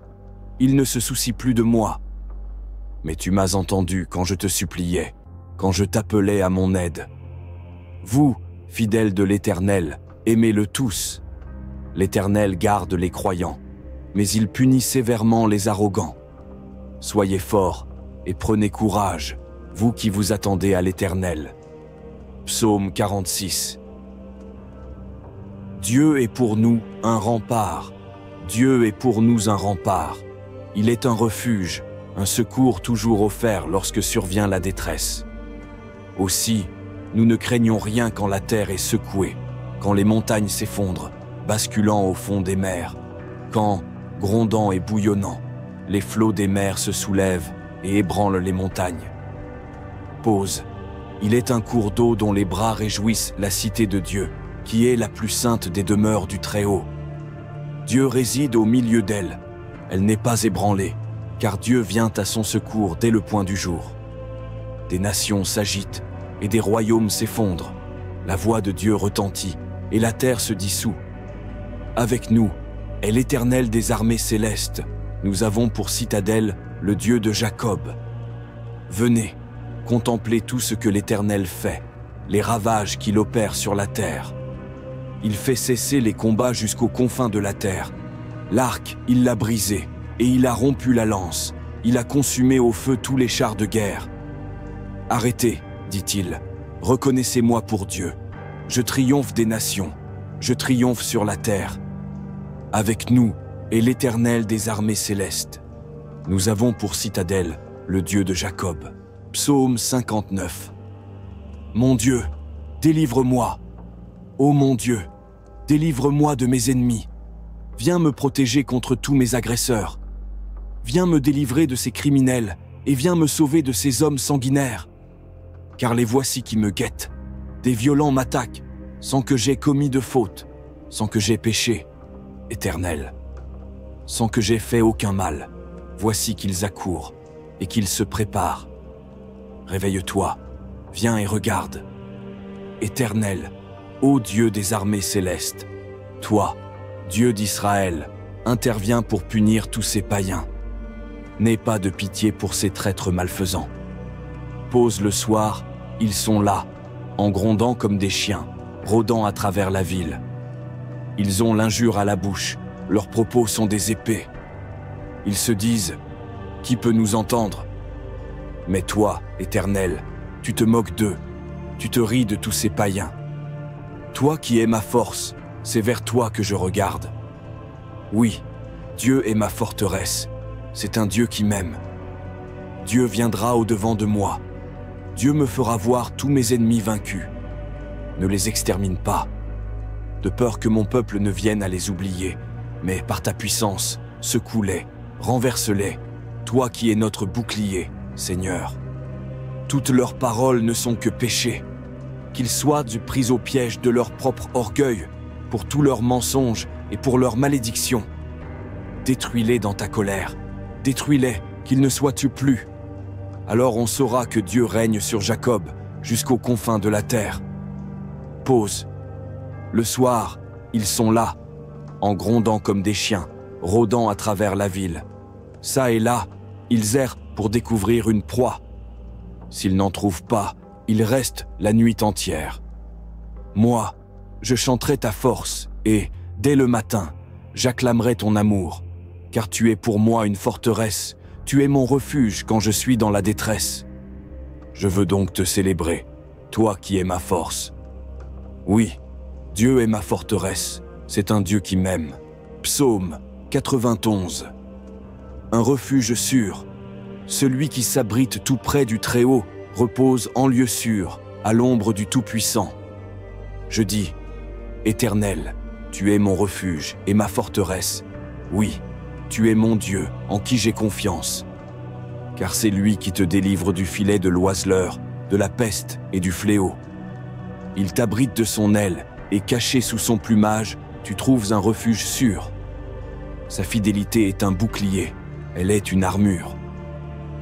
il ne se soucie plus de moi. Mais tu m'as entendu quand je te suppliais, quand je t'appelais à mon aide. Vous, fidèles de l'Éternel, aimez-le tous. L'Éternel garde les croyants, mais il punit sévèrement les arrogants. Soyez forts et prenez courage, vous qui vous attendez à l'Éternel. Psaume 46. Dieu est pour nous un rempart. Dieu est pour nous un rempart. Il est un refuge, un secours toujours offert lorsque survient la détresse. Aussi, nous ne craignons rien quand la terre est secouée, quand les montagnes s'effondrent, basculant au fond des mers, quand, grondant et bouillonnant, les flots des mers se soulèvent et ébranlent les montagnes. Pause. Il est un cours d'eau dont les bras réjouissent la cité de Dieu, qui est la plus sainte des demeures du Très-Haut. Dieu réside au milieu d'elle. Elle n'est pas ébranlée, car Dieu vient à son secours dès le point du jour. Des nations s'agitent et des royaumes s'effondrent. La voix de Dieu retentit et la terre se dissout. Avec nous est l'Éternel des armées célestes. Nous avons pour citadelle le Dieu de Jacob. Venez, contemplez tout ce que l'Éternel fait, les ravages qu'il opère sur la terre. Il fait cesser les combats jusqu'aux confins de la terre. L'arc, il l'a brisé, et il a rompu la lance. Il a consumé au feu tous les chars de guerre. Arrêtez, dit-il, reconnaissez-moi pour Dieu. Je triomphe des nations, je triomphe sur la terre. Avec nous est l'Éternel des armées célestes. Nous avons pour citadelle le Dieu de Jacob. Psaume 59. Mon Dieu, délivre-moi. Ô mon Dieu, délivre-moi de mes ennemis. Viens me protéger contre tous mes agresseurs. Viens me délivrer de ces criminels et viens me sauver de ces hommes sanguinaires. Car les voici qui me guettent. Des violents m'attaquent, sans que j'aie commis de faute, sans que j'aie péché, Éternel. Sans que j'aie fait aucun mal, voici qu'ils accourent et qu'ils se préparent. Réveille-toi, viens et regarde. Éternel, ô Dieu des armées célestes, toi, Dieu d'Israël, interviens pour punir tous ces païens. N'aie pas de pitié pour ces traîtres malfaisants. Pose le soir, ils sont là, en grondant comme des chiens, rôdant à travers la ville. Ils ont l'injure à la bouche, leurs propos sont des épées. Ils se disent, qui peut nous entendre? Mais toi, Éternel, tu te moques d'eux, tu te ris de tous ces païens. Toi qui es ma force, c'est vers toi que je regarde. Oui, Dieu est ma forteresse, c'est un Dieu qui m'aime. Dieu viendra au-devant de moi. Dieu me fera voir tous mes ennemis vaincus. Ne les extermine pas, de peur que mon peuple ne vienne à les oublier, mais par ta puissance, secoue-les, renverse-les, toi qui es notre bouclier, Seigneur. Toutes leurs paroles ne sont que péchés, qu'ils soient pris au piège de leur propre orgueil, pour tous leurs mensonges et pour leurs malédictions. Détruis-les dans ta colère, détruis-les, qu'ils ne soient-tu plus. Alors on saura que Dieu règne sur Jacob jusqu'aux confins de la terre. Pause. Le soir, ils sont là, en grondant comme des chiens, rôdant à travers la ville. Ça et là, ils errent pour découvrir une proie. S'ils n'en trouvent pas, il reste la nuit entière. Moi, je chanterai ta force et, dès le matin, j'acclamerai ton amour, car tu es pour moi une forteresse, tu es mon refuge quand je suis dans la détresse. Je veux donc te célébrer, toi qui es ma force. Oui, Dieu est ma forteresse, c'est un Dieu qui m'aime. Psaume 91. Un refuge sûr, celui qui s'abrite tout près du Très-Haut repose en lieu sûr, à l'ombre du Tout-Puissant. Je dis, Éternel, tu es mon refuge et ma forteresse. Oui, tu es mon Dieu en qui j'ai confiance. Car c'est lui qui te délivre du filet de l'oiseleur, de la peste et du fléau. Il t'abrite de son aile et caché sous son plumage, tu trouves un refuge sûr. Sa fidélité est un bouclier, elle est une armure.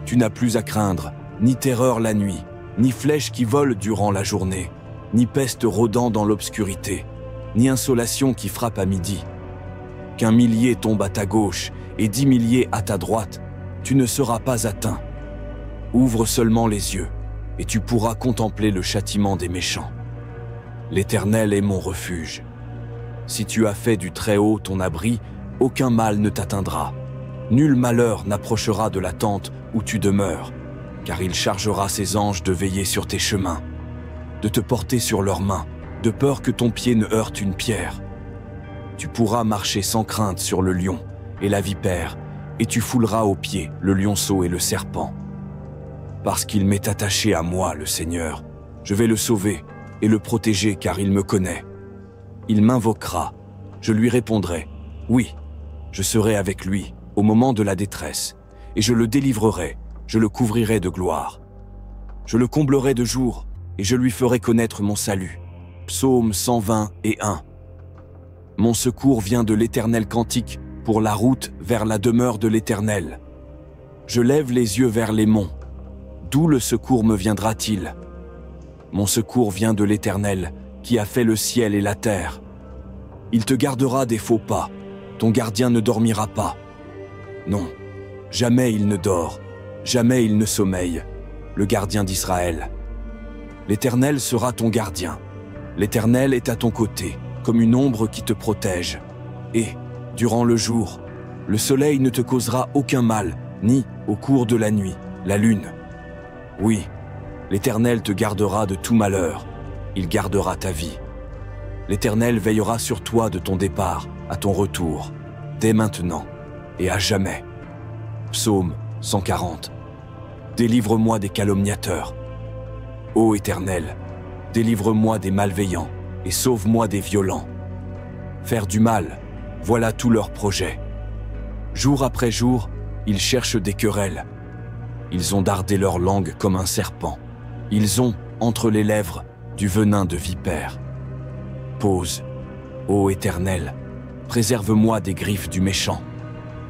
Tu n'as plus à craindre, ni terreur la nuit, ni flèche qui vole durant la journée, ni peste rôdant dans l'obscurité, ni insolation qui frappe à midi. Qu'un millier tombe à ta gauche et 10 milliers à ta droite, tu ne seras pas atteint. Ouvre seulement les yeux, et tu pourras contempler le châtiment des méchants. L'Éternel est mon refuge. Si tu as fait du Très-Haut ton abri, aucun mal ne t'atteindra. Nul malheur n'approchera de la tente où tu demeures, car il chargera ses anges de veiller sur tes chemins, de te porter sur leurs mains, de peur que ton pied ne heurte une pierre. Tu pourras marcher sans crainte sur le lion et la vipère, et tu fouleras aux pieds le lionceau et le serpent. Parce qu'il m'est attaché à moi, le Seigneur, je vais le sauver et le protéger car il me connaît. Il m'invoquera, je lui répondrai, oui, je serai avec lui au moment de la détresse, et je le délivrerai, je le couvrirai de gloire. Je le comblerai de jour, et je lui ferai connaître mon salut. Psaume 121. Mon secours vient de l'Éternel cantique pour la route vers la demeure de l'Éternel. Je lève les yeux vers les monts. D'où le secours me viendra-t-il? Mon secours vient de l'Éternel, qui a fait le ciel et la terre. Il te gardera des faux pas, ton gardien ne dormira pas. Non, jamais il ne dort, jamais il ne sommeille, le gardien d'Israël. L'Éternel sera ton gardien. L'Éternel est à ton côté, comme une ombre qui te protège. Et, durant le jour, le soleil ne te causera aucun mal, ni, au cours de la nuit, la lune. Oui, l'Éternel te gardera de tout malheur, il gardera ta vie. L'Éternel veillera sur toi de ton départ à ton retour, dès maintenant et à jamais. Psaume 140. Délivre-moi des calomniateurs. Ô Éternel, délivre-moi des malveillants et sauve-moi des violents. Faire du mal, voilà tout leur projet. Jour après jour, ils cherchent des querelles. Ils ont dardé leur langue comme un serpent. Ils ont, entre les lèvres, du venin de vipère. Pause, ô Éternel, préserve-moi des griffes du méchant.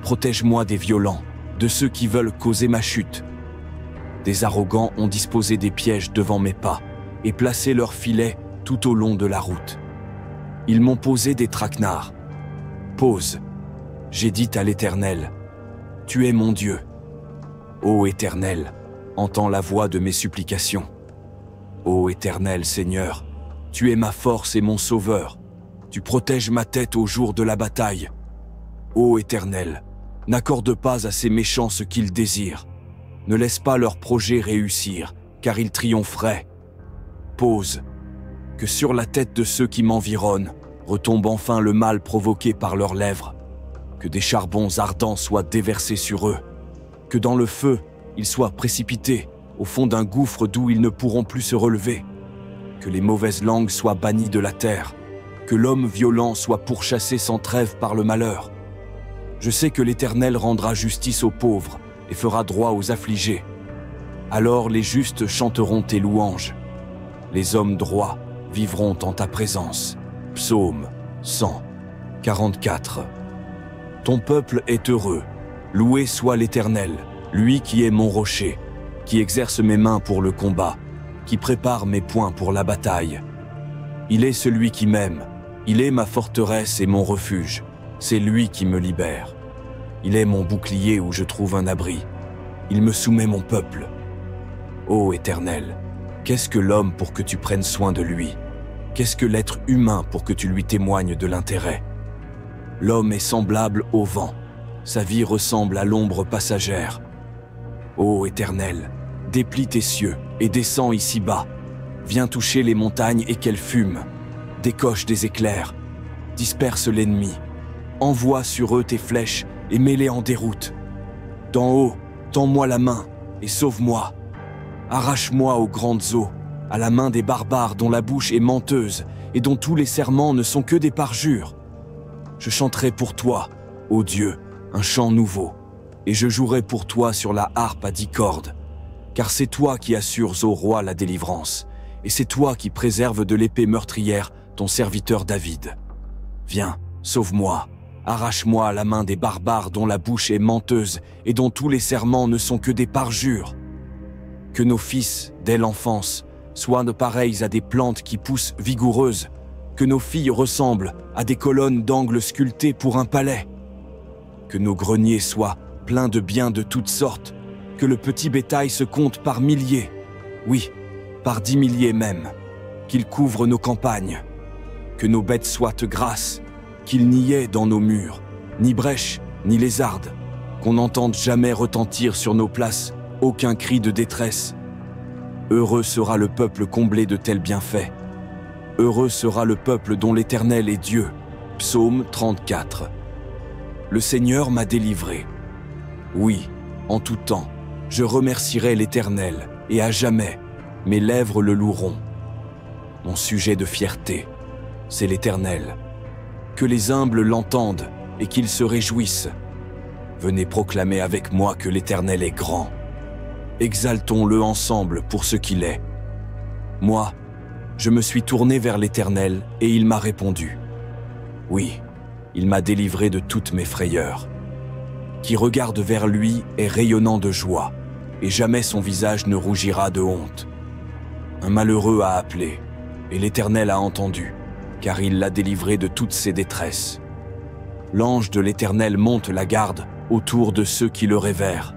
Protège-moi des violents, de ceux qui veulent causer ma chute. Des arrogants ont disposé des pièges devant mes pas et placé leurs filets tout au long de la route. Ils m'ont posé des traquenards. Pause, j'ai dit à l'Éternel, « Tu es mon Dieu. » Ô Éternel, entends la voix de mes supplications. Ô Éternel Seigneur, tu es ma force et mon sauveur. Tu protèges ma tête au jour de la bataille. Ô Éternel, n'accorde pas à ces méchants ce qu'ils désirent. Ne laisse pas leurs projets réussir, car ils triompheraient. Pause, que sur la tête de ceux qui m'environnent retombe enfin le mal provoqué par leurs lèvres. Que des charbons ardents soient déversés sur eux. Que dans le feu, ils soient précipités au fond d'un gouffre d'où ils ne pourront plus se relever. Que les mauvaises langues soient bannies de la terre. Que l'homme violent soit pourchassé sans trêve par le malheur. Je sais que l'Éternel rendra justice aux pauvres et fera droit aux affligés. Alors les justes chanteront tes louanges. Les hommes droits vivront en ta présence. Psaume 144. Ton peuple est heureux. Loué soit l'Éternel, lui qui est mon rocher, qui exerce mes mains pour le combat, qui prépare mes poings pour la bataille. Il est celui qui m'aime, il est ma forteresse et mon refuge, c'est lui qui me libère. Il est mon bouclier où je trouve un abri, il me soumet mon peuple. Ô Éternel, Qu'est-ce que l'homme pour que tu prennes soin de lui? Qu'est-ce que l'être humain pour que tu lui témoignes de l'intérêt? L'homme est semblable au vent, sa vie ressemble à l'ombre passagère. Ô Éternel, déplie tes cieux et descends ici-bas. Viens toucher les montagnes et qu'elles fument. Décoche des éclairs, disperse l'ennemi. Envoie sur eux tes flèches et mets-les en déroute. D'en haut, tends-moi la main et sauve-moi. Arrache-moi aux grandes eaux, à la main des barbares dont la bouche est menteuse et dont tous les serments ne sont que des parjures. Je chanterai pour toi, ô Dieu, un chant nouveau, et je jouerai pour toi sur la harpe à 10 cordes, car c'est toi qui assures au roi la délivrance, et c'est toi qui préserves de l'épée meurtrière ton serviteur David. Viens, sauve-moi, arrache-moi à la main des barbares dont la bouche est menteuse et dont tous les serments ne sont que des parjures. Que nos fils, dès l'enfance, soient pareils à des plantes qui poussent vigoureuses, que nos filles ressemblent à des colonnes d'angle sculptées pour un palais. Que nos greniers soient pleins de biens de toutes sortes, que le petit bétail se compte par milliers, oui, par 10 milliers même, qu'il couvre nos campagnes. Que nos bêtes soient grasses, qu'il n'y ait dans nos murs, ni brèche, ni lézarde, qu'on n'entende jamais retentir sur nos places aucun cri de détresse. Heureux sera le peuple comblé de tels bienfaits. Heureux sera le peuple dont l'Éternel est Dieu. Psaume 34. Le Seigneur m'a délivré. Oui, en tout temps, je remercierai l'Éternel, et à jamais, mes lèvres le loueront. Mon sujet de fierté, c'est l'Éternel. Que les humbles l'entendent et qu'ils se réjouissent. Venez proclamer avec moi que l'Éternel est grand. Exaltons-le ensemble pour ce qu'il est. Moi, je me suis tourné vers l'Éternel et il m'a répondu. Oui, il m'a délivré de toutes mes frayeurs. Qui regarde vers lui est rayonnant de joie, et jamais son visage ne rougira de honte. Un malheureux a appelé, et l'Éternel a entendu, car il l'a délivré de toutes ses détresses. L'ange de l'Éternel monte la garde autour de ceux qui le révèrent.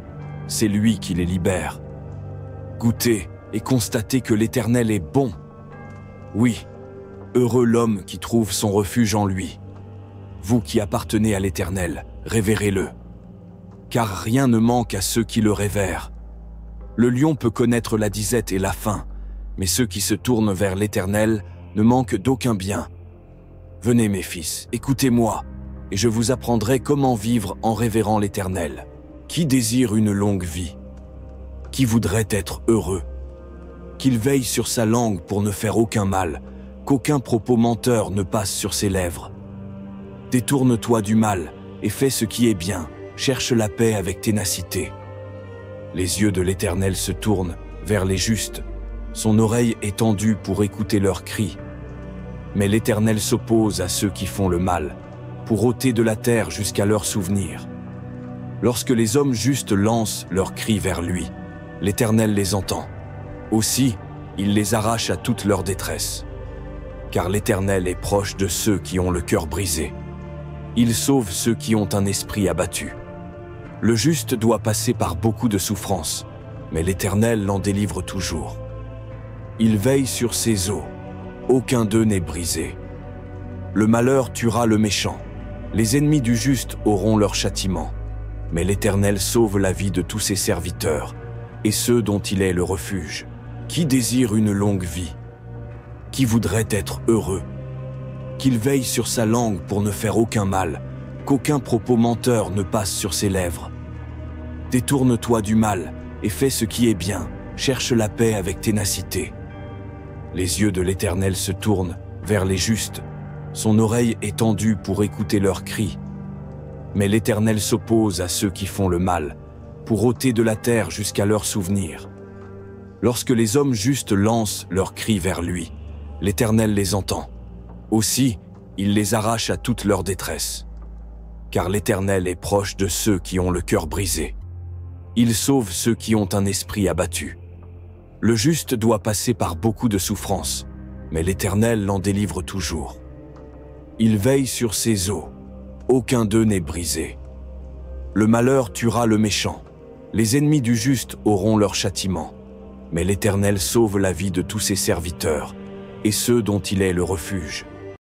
C'est lui qui les libère. Goûtez et constatez que l'Éternel est bon. Oui, heureux l'homme qui trouve son refuge en lui. Vous qui appartenez à l'Éternel, révérez-le. Car rien ne manque à ceux qui le révèrent. Le lion peut connaître la disette et la faim, mais ceux qui se tournent vers l'Éternel ne manquent d'aucun bien. Venez mes fils, écoutez-moi, et je vous apprendrai comment vivre en révérant l'Éternel. Qui désire une longue vie? Qui voudrait être heureux? Qu'il veille sur sa langue pour ne faire aucun mal, qu'aucun propos menteur ne passe sur ses lèvres. Détourne-toi du mal et fais ce qui est bien, cherche la paix avec ténacité. Les yeux de l'Éternel se tournent vers les justes, son oreille est tendue pour écouter leurs cris. Mais l'Éternel s'oppose à ceux qui font le mal, pour ôter de la terre jusqu'à leur souvenir. Lorsque les hommes justes lancent leurs cris vers lui, l'Éternel les entend. Aussi, il les arrache à toute leur détresse. Car l'Éternel est proche de ceux qui ont le cœur brisé. Il sauve ceux qui ont un esprit abattu. Le juste doit passer par beaucoup de souffrances, mais l'Éternel l'en délivre toujours. Il veille sur ses eaux, aucun d'eux n'est brisé. Le malheur tuera le méchant, les ennemis du juste auront leur châtiment. Mais l'Éternel sauve la vie de tous ses serviteurs, et ceux dont il est le refuge. Qui désire une longue vie? Qui voudrait être heureux? Qu'il veille sur sa langue pour ne faire aucun mal, qu'aucun propos menteur ne passe sur ses lèvres. Détourne-toi du mal et fais ce qui est bien, cherche la paix avec ténacité. Les yeux de l'Éternel se tournent vers les justes, son oreille est tendue pour écouter leurs cris. Mais l'Éternel s'oppose à ceux qui font le mal, pour ôter de la terre jusqu'à leur souvenir. Lorsque les hommes justes lancent leurs cris vers lui, l'Éternel les entend. Aussi, il les arrache à toute leur détresse. Car l'Éternel est proche de ceux qui ont le cœur brisé. Il sauve ceux qui ont un esprit abattu. Le juste doit passer par beaucoup de souffrances, mais l'Éternel l'en délivre toujours. Il veille sur ses eaux. Aucun d'eux n'est brisé. Le malheur tuera le méchant. Les ennemis du juste auront leur châtiment. mais l'Éternel sauve la vie de tous ses serviteurs, et ceux dont il est le refuge.